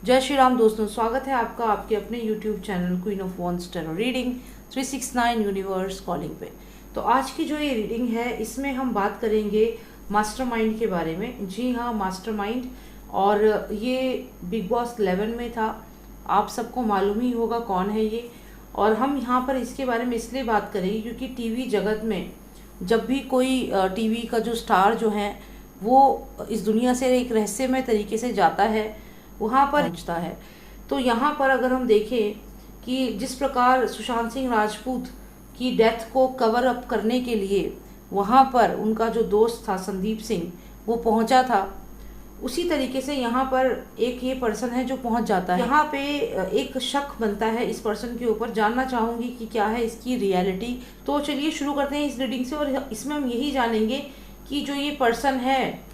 जय श्री राम दोस्तों, स्वागत है आपका आपके अपने YouTube channel queen of wands tarot reading 369 universe calling पे। तो आज की जो ये रीडिंग है इसमें हम बात करेंगे मास्टरमाइंड के बारे में। जी हाँ, मास्टरमाइंड। और ये बिग बॉस 11 में था, आप सबको मालूम ही होगा कौन है ये। और हम यहाँ पर इसके बारे में इसलिए बात करेंगे क्योंकि टीवी जगत में जब भी कोई टीवी का जो स्टार जो है वो इस दुनिया से एक रहस्यमय तरीके से जाता है, वहाँ पर पहुँचता है। तो यहाँ पर अगर हम देखें कि जिस प्रकार सुशांत सिंह राजपूत की डेथ को कवर अप करने के लिए वहाँ पर उनका जो दोस्त था संदीप सिंह वो पहुँचा था, उसी तरीके से यहाँ पर एक ये पर्सन है जो पहुँच जाता है। यहाँ पे एक शक बनता है इस पर्सन के ऊपर। जानना चाहूँगी कि क्या है इसकी रियलिटी। तो चलिए शुरू करते हैं इस रीडिंग से। और इसमें हम यही जानेंगे कि जो ये पर्सन है,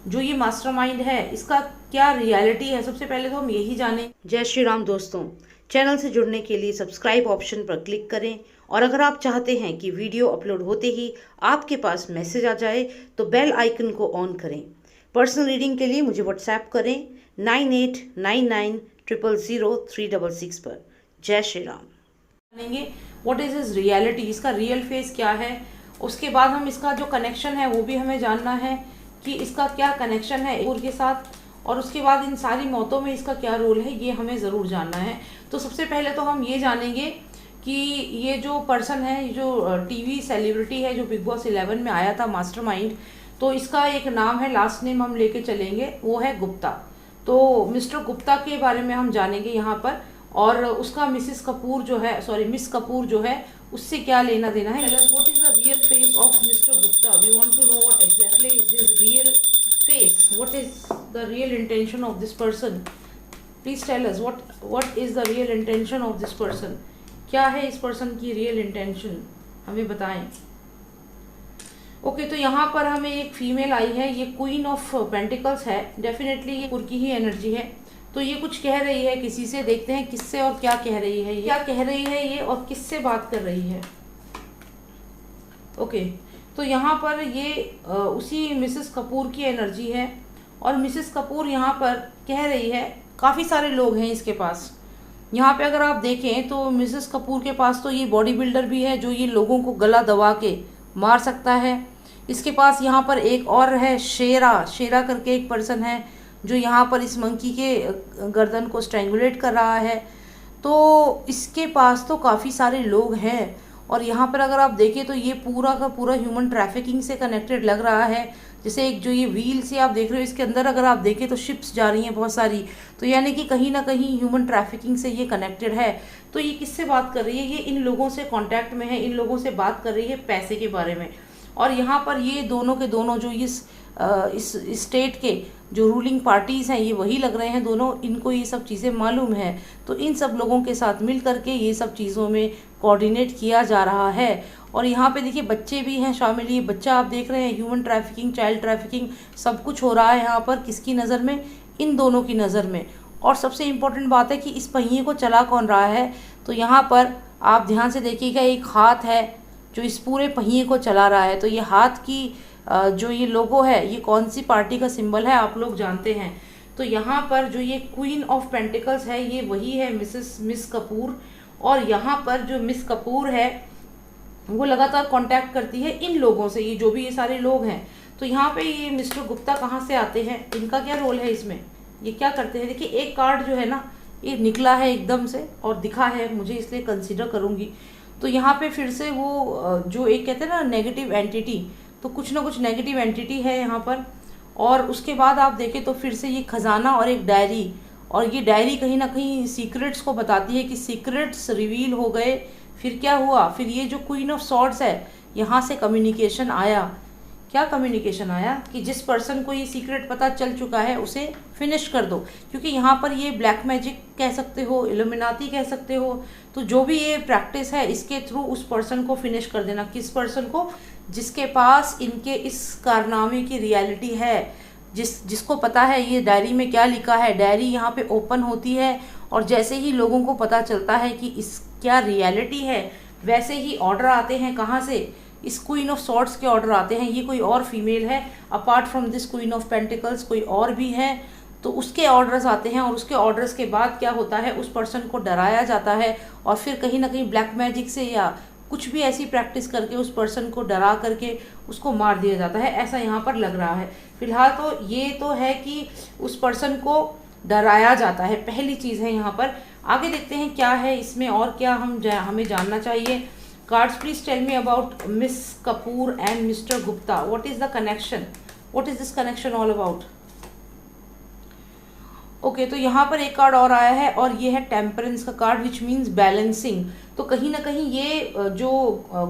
जो ये मास्टरमाइंड है, इसका क्या रियलिटी है। सबसे पहले तो हम यही जानें। जय श्री राम दोस्तों, चैनल से जुड़ने के लिए सब्सक्राइब ऑप्शन पर क्लिक करें। और अगर आप चाहते हैं कि वीडियो अपलोड होते ही आपके पास मैसेज आ जाए तो बेल आइकन को ऑन करें। पर्सनल रीडिंग के लिए मुझे व्हाट्सएप करें 9899000366 पर। जय श्री राम। जानेंगे व्हाट इज इज रियलिटी, इसका रियल फेस क्या है। उसके बाद हम इसका जो कनेक्शन है वो भी हमें जानना है कि इसका क्या कनेक्शन है पूर के साथ। और उसके बाद इन सारी मौतों में इसका क्या रोल है ये हमें ज़रूर जानना है। तो सबसे पहले तो हम ये जानेंगे कि ये जो पर्सन है, जो टीवी सेलिब्रिटी है जो बिग बॉस 11 में आया था, मास्टरमाइंड, तो इसका एक नाम है, लास्ट नेम हम लेके चलेंगे, वो है गुप्ता। तो मिस्टर गुप्ता के बारे में हम जानेंगे यहाँ पर। और उसका मिसिस कपूर जो है, सॉरी मिस कपूर जो है, उससे क्या लेना देना है। What is the real face of mister Gupta. We want to know what exactly is his real face, what is the real intention of this person. Please tell us what is the real intention of this person. क्या है इस person की real intention, हमें बताएं। Okay, तो यहाँ पर हमें एक फीमेल आई है, ये क्वीन ऑफ पेंटिकल्स है। डेफिनेटली ये पुर की ही एनर्जी है। तो ये कुछ कह रही है किसी से, देखते हैं किससे और क्या कह रही है, क्या कह रही है ये और किससे बात कर रही है। ओके, तो यहाँ पर ये उसी मिसेस कपूर की एनर्जी है। और मिसेस कपूर यहाँ पर कह रही है, काफ़ी सारे लोग हैं इसके पास। यहाँ पे अगर आप देखें तो मिसेस कपूर के पास तो ये बॉडी बिल्डर भी है जो ये लोगों को गला दबा के मार सकता है। इसके पास यहाँ पर एक और है, शेरा करके एक पर्सन है जो यहाँ पर इस मंकी के गर्दन को स्ट्रैंगुलेट कर रहा है। तो इसके पास तो काफ़ी सारे लोग हैं। और यहाँ पर अगर आप देखें तो ये पूरा का पूरा ह्यूमन ट्रैफिकिंग से कनेक्टेड लग रहा है। जैसे एक जो ये व्हील से आप देख रहे हो, इसके अंदर अगर आप देखें तो शिप्स जा रही हैं बहुत सारी। तो यानी कि कहीं ना कहीं ह्यूमन ट्रैफिकिंग से ये कनेक्टेड है। तो ये किससे बात कर रही है, ये इन लोगों से कांटेक्ट में है, इन लोगों से बात कर रही है पैसे के बारे में। और यहाँ पर ये दोनों के दोनों जो इस स्टेट के जो रूलिंग पार्टीज़ हैं ये वही लग रहे हैं दोनों, इनको ये सब चीज़ें मालूम है। तो इन सब लोगों के साथ मिल करके ये सब चीज़ों में कोऑर्डिनेट किया जा रहा है। और यहाँ पे देखिए बच्चे भी हैं शामिल। ये बच्चा आप देख रहे हैं, ह्यूमन ट्रैफिकिंग, चाइल्ड ट्रैफिकिंग, सब कुछ हो रहा है यहाँ पर। किसकी नज़र में, इन दोनों की नज़र में। और सबसे इम्पोर्टेंट बात है कि इस पहिए को चला कौन रहा है। तो यहाँ पर आप ध्यान से देखिएगा, एक हाथ है जो इस पूरे पहिए को चला रहा है। तो ये हाथ की जो ये लोगो है ये कौन सी पार्टी का सिंबल है आप लोग जानते हैं। तो यहाँ पर जो ये क्वीन ऑफ पेंटिकल्स है ये वही है मिस कपूर। और यहाँ पर जो मिस कपूर है वो लगातार कांटेक्ट करती है इन लोगों से, ये जो भी ये सारे लोग हैं। तो यहाँ पे ये मिस्टर गुप्ता कहाँ से आते हैं, इनका क्या रोल है इसमें, ये क्या करते हैं। देखिए एक कार्ड जो है ना ये निकला है एकदम से और दिखा है मुझे, इसलिए कंसिडर करूँगी। तो यहाँ पे फिर से वो जो एक कहते हैं ना नेगेटिव एंटिटी, तो कुछ ना कुछ नेगेटिव एंटिटी है यहाँ पर। और उसके बाद आप देखें तो फिर से ये खजाना और एक डायरी, और ये डायरी कहीं ना कहीं सीक्रेट्स को बताती है कि सीक्रेट्स रिवील हो गए। फिर क्या हुआ, फिर ये जो क्वीन ऑफ सॉर्ड्स है यहाँ से कम्युनिकेशन आया। क्या कम्युनिकेशन आया कि जिस पर्सन को ये सीक्रेट पता चल चुका है उसे फिनिश कर दो। क्योंकि यहाँ पर ये ब्लैक मैजिक कह सकते हो, इल्यूमिनाती कह सकते हो। तो जो भी ये प्रैक्टिस है इसके थ्रू उस पर्सन को फिनिश कर देना। किस पर्सन को, जिसके पास इनके इस कारनामे की रियलिटी है, जिसको पता है ये डायरी में क्या लिखा है। डायरी यहाँ पे ओपन होती है और जैसे ही लोगों को पता चलता है कि इस क्या रियलिटी है, वैसे ही ऑर्डर आते हैं। कहाँ से, इस क्वीन ऑफ सॉर्ड्स के ऑर्डर आते हैं। ये कोई और फीमेल है, apart from this queen of pentacles कोई और भी है। तो उसके ऑर्डर्स आते हैं और उसके ऑर्डर्स के बाद क्या होता है, उस पर्सन को डराया जाता है और फिर कहीं ना कहीं ब्लैक मैजिक से या कुछ भी ऐसी प्रैक्टिस करके उस पर्सन को डरा करके उसको मार दिया जाता है, ऐसा यहाँ पर लग रहा है। फिलहाल तो ये तो है कि उस पर्सन को डराया जाता है, पहली चीज़ है यहाँ पर। आगे देखते हैं क्या है इसमें और क्या हमें जानना चाहिए। Cards please tell me about miss Kapoor and mister Gupta, what is the connection, what is this connection all about. Okay, तो यहाँ पर एक कार्ड और आया है और ये है टेम्परेंस का कार्ड विच मीन्स बैलेंसिंग। तो कहीं ना कहीं ये जो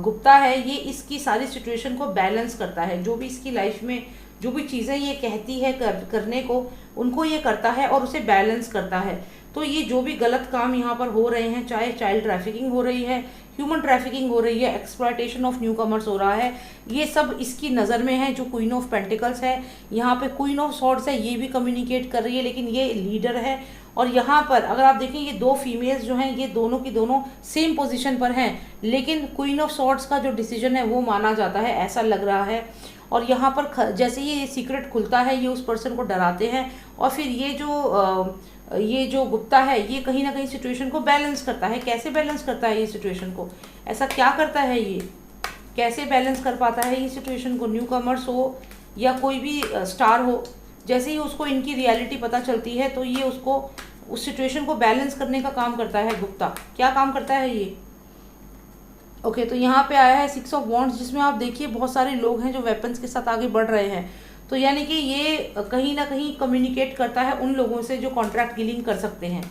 गुप्ता है ये इसकी सारी सिचुएशन को बैलेंस करता है, जो भी इसकी लाइफ में जो भी चीज़ें ये कहती है करने को, उनको ये करता है और उसे बैलेंस करता है। तो ये जो भी गलत काम यहाँ पर हो रहे हैं, चाहे चाइल्ड ट्रैफिकिंग हो रही है, ह्यूमन ट्रैफिकिंग हो रही है, एक्सप्लॉयटेशन ऑफ न्यू कमर्स हो रहा है, ये सब इसकी नज़र में है। जो क्वीन ऑफ पेंटिकल्स है, यहाँ पे क्वीन ऑफ सॉर्ड्स है, ये भी कम्युनिकेट कर रही है, लेकिन ये लीडर है। और यहाँ पर अगर आप देखें ये दो फीमेल्स जो हैं ये दोनों की दोनों सेम पोजीशन पर हैं, लेकिन क्वीन ऑफ सॉर्ड्स का जो डिसीजन है वो माना जाता है, ऐसा लग रहा है। और यहाँ पर जैसे ये सीक्रेट खुलता है, ये उस पर्सन को डराते हैं और फिर ये जो गुप्ता है ये कहीं ना कहीं सिचुएशन को बैलेंस करता है। कैसे बैलेंस करता है ये सिचुएशन को, ऐसा क्या करता है, ये कैसे बैलेंस कर पाता है ये सिचुएशन को। न्यू कमर्स हो या कोई भी स्टार हो, जैसे ही उसको इनकी रियलिटी पता चलती है तो ये उसको उस सिचुएशन को बैलेंस करने का काम करता है। गुप्ता क्या काम करता है ये। ओके, तो यहाँ पे आया है 6 ऑफ वॉन्ड्स, जिसमें आप देखिए बहुत सारे लोग हैं जो वेपन्स के साथ आगे बढ़ रहे हैं। तो यानी कि ये कहीं ना कहीं कम्युनिकेट करता है उन लोगों से जो कॉन्ट्रैक्ट किलिंग कर सकते हैं।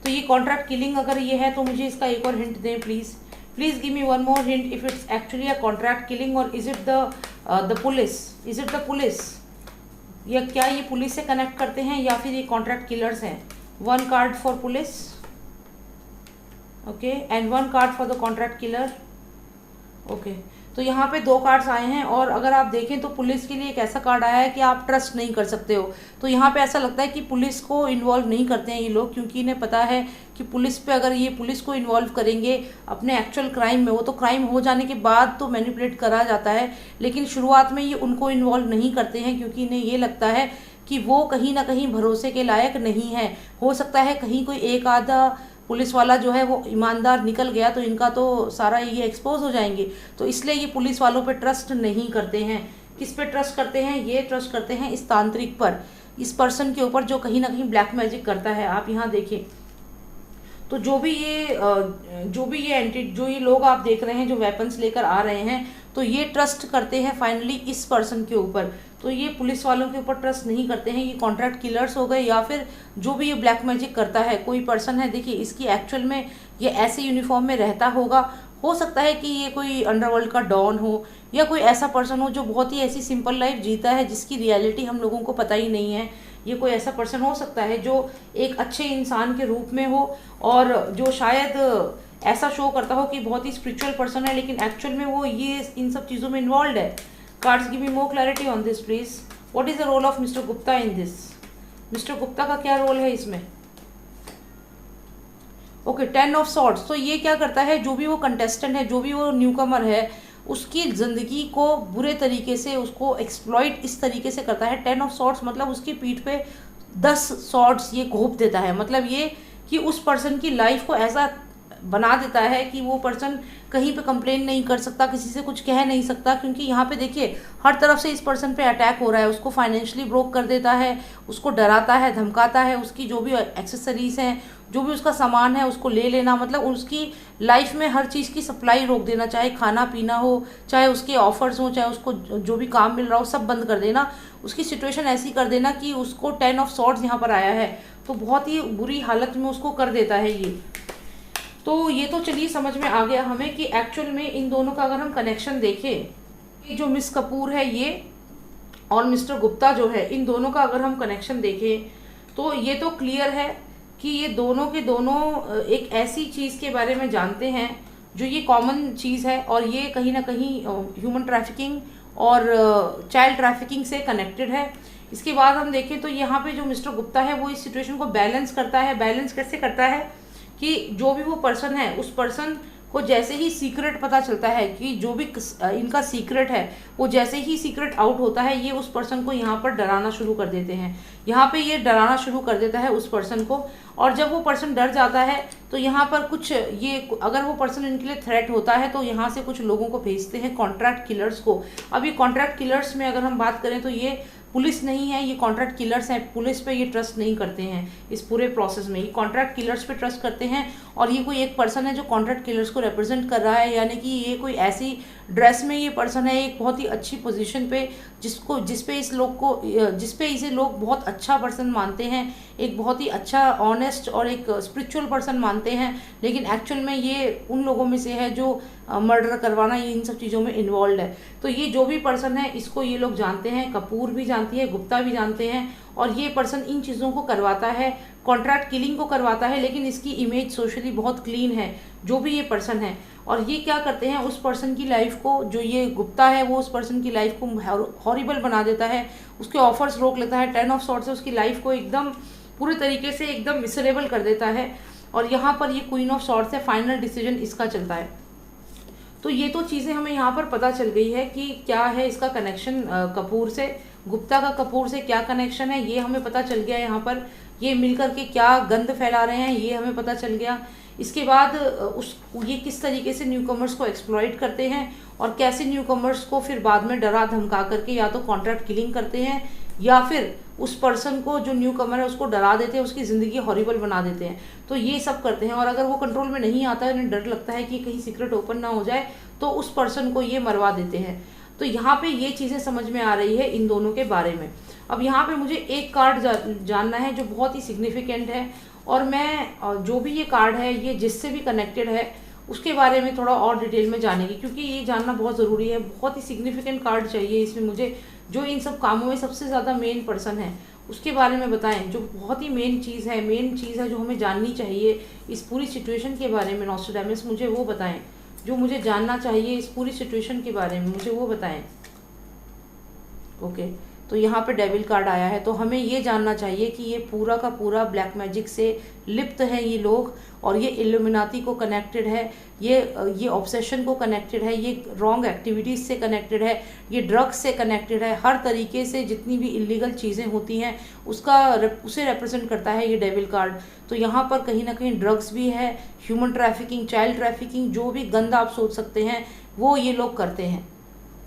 तो ये कॉन्ट्रैक्ट किलिंग अगर ये है तो मुझे इसका एक और हिंट दें please. Please give me one more hint if it's actually a contract killing or is it the police, is it the police, या क्या ये पुलिस से कनेक्ट करते हैं या फिर ये कॉन्ट्रैक्ट किलर्स हैं। 1 card for police, okay, and 1 card for the contract killer. Okay, तो यहाँ पे 2 कार्ड्स आए हैं और अगर आप देखें तो पुलिस के लिए एक ऐसा कार्ड आया है कि आप ट्रस्ट नहीं कर सकते हो। तो यहाँ पे ऐसा लगता है कि पुलिस को इन्वॉल्व नहीं करते हैं ये लोग, क्योंकि इन्हें पता है कि पुलिस पे अगर ये पुलिस को इन्वॉल्व करेंगे अपने एक्चुअल क्राइम में, वो तो क्राइम हो जाने के बाद तो मैनिपुलेट करा जाता है, लेकिन शुरुआत में ये उनको इन्वॉल्व नहीं करते हैं क्योंकि इन्हें ये लगता है कि वो कहीं ना कहीं भरोसे के लायक नहीं है। हो सकता है कहीं कोई एक आधा पुलिस वाला जो है वो ईमानदार निकल गया तो इनका तो सारा ये एक्सपोज हो जाएंगे, तो इसलिए ये पुलिस वालों पे ट्रस्ट नहीं करते हैं। किस पे ट्रस्ट करते हैं, ये ट्रस्ट करते हैं इस तांत्रिक पर, इस पर्सन के ऊपर जो कहीं ना कहीं ब्लैक मैजिक करता है। आप यहाँ देखिए तो जो भी ये लोग आप देख रहे हैं जो वेपन्स लेकर आ रहे हैं, तो ये ट्रस्ट करते हैं फाइनली इस पर्सन के ऊपर। तो ये पुलिस वालों के ऊपर ट्रस्ट नहीं करते हैं। ये कॉन्ट्रैक्ट किलर्स हो गए या फिर जो भी ये ब्लैक मैजिक करता है कोई पर्सन है। देखिए इसकी एक्चुअल में ये ऐसे यूनिफॉर्म में रहता होगा, हो सकता है कि ये कोई अंडरवर्ल्ड का डॉन हो या कोई ऐसा पर्सन हो जो बहुत ही ऐसी सिंपल लाइफ जीता है जिसकी रियलिटी हम लोगों को पता ही नहीं है। ये कोई ऐसा पर्सन हो सकता है जो एक अच्छे इंसान के रूप में हो और जो शायद ऐसा शो करता हो कि बहुत ही स्पिरिचुअल पर्सन है, लेकिन एक्चुअल में वो ये इन सब चीज़ों में इन्वॉल्व है। Cards give me more clarity on this please. What is the role of mister Gupta in this. Mister Gupta का क्या रोल है इसमें। Okay, 10 of swords. तो ये क्या करता है, जो भी वो कंटेस्टेंट है, जो भी वो न्यूकमर है, उसकी ज़िंदगी को बुरे तरीके से उसको एक्सप्लॉइट इस तरीके से करता है। 10 ऑफ सॉर्ड्स मतलब उसकी पीठ पे 10 सॉर्ड्स ये घोंप देता है। मतलब ये कि उस पर्सन की लाइफ को ऐसा बना देता है कि वो पर्सन कहीं पे कंप्लेन नहीं कर सकता, किसी से कुछ कह नहीं सकता, क्योंकि यहाँ पे देखिए हर तरफ से इस पर्सन पे अटैक हो रहा है। उसको फाइनेंशियली ब्रोक कर देता है, उसको डराता है, धमकाता है, उसकी जो भी एक्सेसरीज हैं, जो भी उसका सामान है उसको ले लेना, मतलब उसकी लाइफ में हर चीज़ की सप्लाई रोक देना, चाहे खाना पीना हो, चाहे उसके ऑफर्स हो, चाहे उसको जो भी काम मिल रहा हो सब बंद कर देना। उसकी सिचुएशन ऐसी कर देना कि उसको 10 ऑफ सॉर्ड्स यहाँ पर आया है तो बहुत ही बुरी हालत में उसको कर देता है ये। तो ये तो चलिए समझ में आ गया हमें कि एक्चुअल में इन दोनों का अगर हम कनेक्शन देखें, जो मिस कपूर है ये और मिस्टर गुप्ता जो है, इन दोनों का अगर हम कनेक्शन देखें तो ये तो क्लियर है कि ये दोनों के दोनों एक ऐसी चीज़ के बारे में जानते हैं जो ये कॉमन चीज़ है और ये कहीं ना कहीं ह्यूमन ट्रैफिकिंग और चाइल्ड ट्रैफिकिंग से कनेक्टेड है। इसके बाद हम देखें तो यहाँ पे जो मिस्टर गुप्ता है वो इस सिचुएशन को बैलेंस करता है। बैलेंस कैसे करता है कि जो भी वो पर्सन है उस पर्सन को जैसे ही सीक्रेट पता चलता है कि जो भी इनका सीक्रेट है, वो जैसे ही सीक्रेट आउट होता है, ये उस पर्सन को यहाँ पर डराना शुरू कर देते हैं। यहाँ पे ये डराना शुरू कर देता है उस पर्सन को, और जब वो पर्सन डर जाता है तो यहाँ पर कुछ ये, अगर वो पर्सन इनके लिए थ्रेट होता है तो यहाँ से कुछ लोगों को भेजते हैं, कॉन्ट्रैक्ट किलर्स को। अब ये कॉन्ट्रैक्ट किलर्स में अगर हम बात करें तो ये पुलिस नहीं है, ये कॉन्ट्रैक्ट किलर्स हैं। पुलिस पे ये ट्रस्ट नहीं करते हैं इस पूरे प्रोसेस में, ये कॉन्ट्रैक्ट किलर्स पे ट्रस्ट करते हैं। और ये कोई एक पर्सन है जो कॉन्ट्रैक्ट किलर्स को रिप्रेजेंट कर रहा है, यानी कि ये कोई ऐसी ड्रेस में ये पर्सन है एक बहुत ही अच्छी पोजीशन पे, जिसपे इसे लोग बहुत अच्छा पर्सन मानते हैं, एक बहुत ही अच्छा ऑनेस्ट और एक स्पिरिचुअल पर्सन मानते हैं। लेकिन एक्चुअल में ये उन लोगों में से है जो मर्डर करवाना, ये इन सब चीज़ों में इन्वॉल्व है। तो ये जो भी पर्सन है इसको ये लोग जानते हैं, कपूर भी जानती है, गुप्ता भी जानते हैं, और ये पर्सन इन चीज़ों को करवाता है, कॉन्ट्रैक्ट किलिंग को करवाता है। लेकिन इसकी इमेज सोशली बहुत क्लीन है जो भी ये पर्सन है। और ये क्या करते हैं, उस पर्सन की लाइफ को, जो ये गुप्ता है वो उस पर्सन की लाइफ को हॉरिबल बना देता है, उसके ऑफर्स रोक लेता है, 10 ऑफ सॉर्ट्स से उसकी लाइफ को एकदम पूरे तरीके से एकदम मिसरेबल कर देता है। और यहाँ पर ये क्वीन ऑफ सॉर्ट्स है, फाइनल डिसीजन इसका चलता है। तो ये तो चीज़ें हमें यहाँ पर पता चल गई है कि क्या है इसका कनेक्शन कपूर से, गुप्ता का कपूर से क्या कनेक्शन है, ये हमें पता चल गया। यहाँ पर ये मिलकर के क्या गंद फैला रहे हैं ये हमें पता चल गया। इसके बाद ये किस तरीके से न्यू कमर्स को एक्सप्लॉइट करते हैं, और कैसे न्यू कमर्स को फिर बाद में डरा धमका करके या तो कॉन्ट्रैक्ट किलिंग करते हैं, या फिर उस पर्सन को जो न्यू कमर है उसको डरा देते हैं, उसकी ज़िंदगी हॉरिबल बना देते हैं। तो ये सब करते हैं। और अगर वो कंट्रोल में नहीं आता है, उन्हें डर लगता है कि कहीं सीक्रेट ओपन ना हो जाए, तो उस पर्सन को ये मरवा देते हैं। तो यहाँ पे ये चीज़ें समझ में आ रही है इन दोनों के बारे में। अब यहाँ पे मुझे एक कार्ड जानना है जो बहुत ही सिग्निफिकेंट है, और मैं जो भी ये कार्ड है ये जिससे भी कनेक्टेड है उसके बारे में थोड़ा और डिटेल में जानेगी, क्योंकि ये जानना बहुत ज़रूरी है। बहुत ही सिग्निफिकेंट कार्ड चाहिए इसमें मुझे, जो इन सब कामों में सबसे ज़्यादा मेन पर्सन है उसके बारे में बताएं, जो बहुत ही मेन चीज़ है जो हमें जाननी चाहिए इस पूरी सिचुएशन के बारे में। नॉस्ट्रेडामस मुझे वो बताएं, जो मुझे जानना चाहिए इस पूरी सिचुएशन के बारे में, मुझे वो बताएं। ओके, तो यहाँ पे डेविल कार्ड आया है। तो हमें ये जानना चाहिए कि ये पूरा का पूरा ब्लैक मैजिक से लिप्त है ये लोग, और ये इल्यूमिनाती को कनेक्टेड है, ये ऑब्सेशन को कनेक्टेड है, ये रॉन्ग एक्टिविटीज़ से कनेक्टेड है, ये ड्रग्स से कनेक्टेड है। हर तरीके से जितनी भी इलीगल चीज़ें होती हैं उसे रिप्रेजेंट करता है ये डेविल कार्ड। तो यहाँ पर कहीं ना कहीं ड्रग्स भी है, ह्यूमन ट्रैफिकिंग, चाइल्ड ट्रैफिकिंग, जो भी गंदा आप सोच सकते हैं वो ये लोग करते हैं।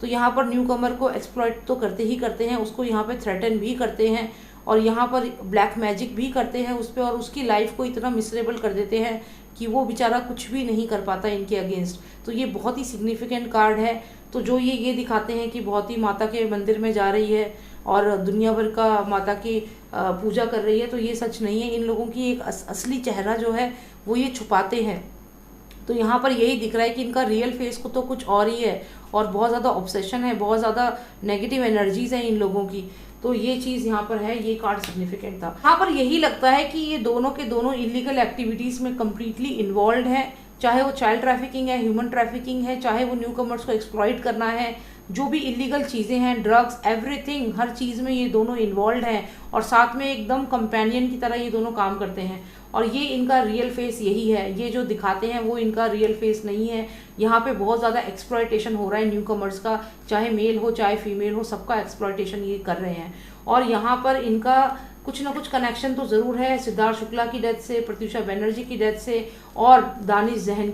तो यहाँ पर न्यू कमर को एक्सप्लॉइट तो करते ही करते हैं, उसको यहाँ पे थ्रेटन भी करते हैं, और यहाँ पर ब्लैक मैजिक भी करते हैं उस पर, और उसकी लाइफ को इतना मिसरेबल कर देते हैं कि वो बेचारा कुछ भी नहीं कर पाता इनके अगेंस्ट। तो ये बहुत ही सिग्निफिकेंट कार्ड है। तो जो ये दिखाते हैं कि बहुत ही माता के मंदिर में जा रही है और दुनिया भर का माता की पूजा कर रही है, तो ये सच नहीं है। इन लोगों की एक असली चेहरा जो है वो ये छुपाते हैं। तो यहाँ पर यही दिख रहा है कि इनका रियल फेस को तो कुछ और ही है, और बहुत ज़्यादा ऑब्सेशन है, बहुत ज़्यादा नेगेटिव एनर्जीज हैं इन लोगों की। तो ये चीज़ यहाँ पर है, ये कार्ड सिग्निफिकेंट था। यहाँ पर यही लगता है कि ये दोनों के दोनों इलीगल एक्टिविटीज़ में कम्प्लीटली इन्वॉल्व हैं, चाहे वो चाइल्ड ट्रैफिकिंग है, ह्यूमन ट्रैफिकिंग है, चाहे वो न्यू कमर्स को एक्सप्लॉइट करना है, जो भी इलीगल चीज़ें हैं, ड्रग्स, एवरीथिंग, हर चीज़ में ये दोनों इन्वॉल्व हैं, और साथ में एकदम कंपेनियन की तरह ये दोनों काम करते हैं। और ये इनका रियल फेस यही है, ये जो दिखाते हैं वो इनका रियल फेस नहीं है। यहाँ पे बहुत ज़्यादा एक्सप्लॉयटेशन हो रहा है न्यू कमर्स का, चाहे मेल हो चाहे फीमेल हो, सबका एक्सप्लॉयटेशन ये कर रहे हैं। और यहाँ पर इनका कुछ ना कुछ कनेक्शन तो ज़रूर है सिद्धार्थ शुक्ला की डेथ से, प्रत्युषा बनर्जी की डेथ से, और दानिश जहन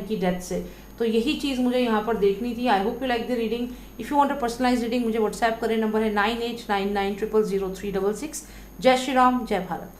की डेथ से। तो यही चीज़ मुझे यहाँ पर देखनी थी। I hope you like the reading. If you want a personalise reading मुझे व्हाट्सएप करें, नंबर है 9899000366। जय श्री राम, जय भारत।